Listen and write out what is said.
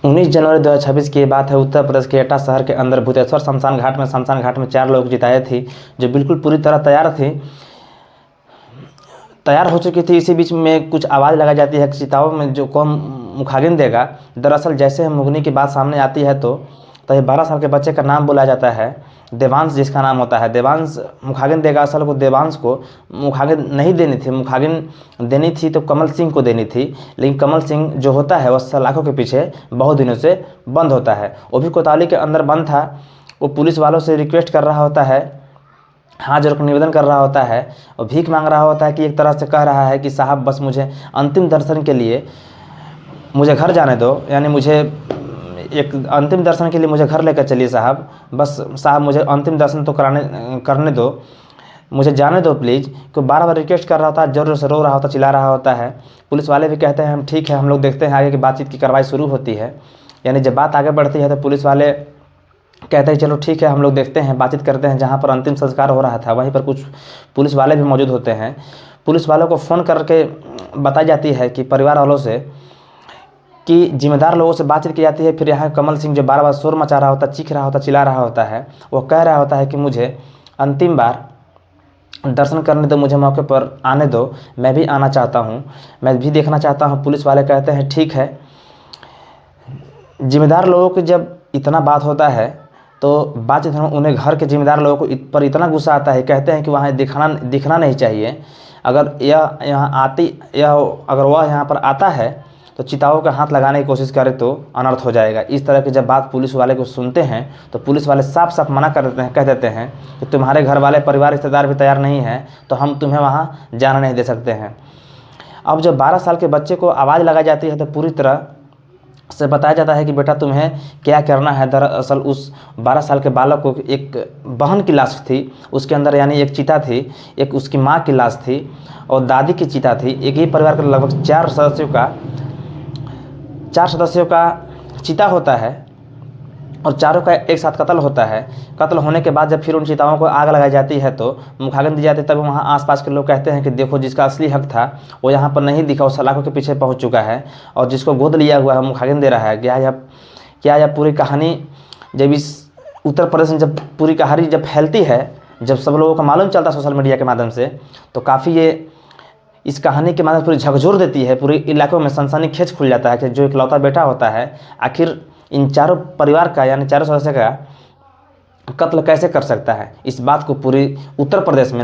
19 जनवरी 2026 की बात है। उत्तर प्रदेश के एटा शहर के अंदर भूतेश्वर शमशान घाट में 4 लोग चिताएं थी, जो बिल्कुल पूरी तरह तैयार हो चुकी थी। इसी बीच में कुछ आवाज़ लगाई जाती है कि चिताओं में जो कौन मुखाग्नि देगा। दरअसल जैसे मुगनी की बात सामने आती है तो ये 12 साल के बच्चे का नाम बोला जाता है, देवांश जिसका नाम होता है। देवांश मुखाग्नि देगा। असल को देवांश को मुखाग्नि नहीं देनी थी, मुखाग्नि देनी थी तो कमल सिंह को देनी थी। लेकिन कमल सिंह जो होता है वह सलाखों के पीछे बहुत दिनों से बंद होता है। वो भी कोतवाली के अंदर बंद था। वो पुलिस वालों से रिक्वेस्ट कर रहा होता है, हाथ जोड़ कर निवेदन कर रहा होता है और भीख मांग रहा होता है कि एक तरह से कह रहा है कि साहब बस मुझे अंतिम दर्शन के लिए मुझे घर जाने दो, यानी मुझे एक अंतिम दर्शन के लिए मुझे घर लेकर चलिए साहब, बस साहब मुझे अंतिम दर्शन तो करने दो, मुझे जाने दो प्लीज़। को बार बार रिक्वेस्ट कर रहा होता है, जोर से रो रहा होता, चिल्ला रहा होता है। पुलिस वाले भी कहते हैं हम ठीक है, हम लोग देखते हैं। आगे की बातचीत की कार्रवाई शुरू होती है। यानी जब बात आगे बढ़ती है तो पुलिस वाले कहते हैं चलो ठीक है, हम लोग देखते हैं, बातचीत करते हैं। जहाँ पर अंतिम संस्कार हो रहा था वहीं पर कुछ पुलिस वाले भी मौजूद होते हैं। पुलिस वालों को फ़ोन करके बताई जाती है कि परिवार वालों से कि जिम्मेदार लोगों से बातचीत की जाती है। फिर यहाँ कमल सिंह जो बार बार शोर मचा रहा होता, चीख रहा होता, चिल्ला रहा होता है, वो कह रहा होता है कि मुझे अंतिम बार दर्शन करने दो, मुझे मौके पर आने दो, मैं भी आना चाहता हूँ, मैं भी देखना चाहता हूँ। पुलिस वाले कहते हैं ठीक है। जिम्मेदार लोगों को जब इतना बात होता है तो बातचीत उन्हें घर के जिम्मेदार लोगों को पर इतना गुस्सा आता है, कहते हैं कि वहाँ दिखना नहीं चाहिए। अगर अगर वह यहाँ पर आता है तो चिताओं का हाथ लगाने की कोशिश करे तो अनर्थ हो जाएगा। इस तरह की जब बात पुलिस वाले को सुनते हैं तो पुलिस वाले साफ साफ मना कर देते हैं, कह देते हैं कि तुम्हारे घर वाले परिवार रिश्तेदार भी तैयार नहीं हैं तो हम तुम्हें वहाँ जाना नहीं दे सकते हैं। अब जब 12 साल के बच्चे को आवाज़ लगाई जाती है तो पूरी तरह से बताया जाता है कि बेटा तुम्हें क्या करना है। दरअसल उस 12 साल के बालक को एक बहन की लाश थी, उसके अंदर यानी एक चिता थी, एक उसकी माँ की लाश थी और दादी की चिता थी। एक ही परिवार के लगभग 4 सदस्यों का चिता होता है और चारों का एक साथ कत्ल होता है। कत्ल होने के बाद जब फिर उन चिताओं को आग लगाई जाती है तो मुखाग्नि दी जाती है, तब वहाँ आसपास के लोग कहते हैं कि देखो जिसका असली हक था वो यहाँ पर नहीं दिखा, वो सलाखों के पीछे पहुँच चुका है और जिसको गोद लिया हुआ है मुखाग्नि दे रहा है। क्या यह पूरी कहानी जब इस उत्तर प्रदेश में जब पूरी कहानी जब फैलती है, जब सब लोगों को मालूम चलता है सोशल मीडिया के माध्यम से, तो काफ़ी ये इस कहानी के माध्यम से पूरी झकझोर देती है। पूरे इलाकों में सनसनीखेज खुल जाता है कि जो इकलौता बेटा होता है आखिर इन चारों परिवार का यानी चारों सदस्य का कत्ल कैसे कर सकता है। इस बात को पूरी उत्तर प्रदेश में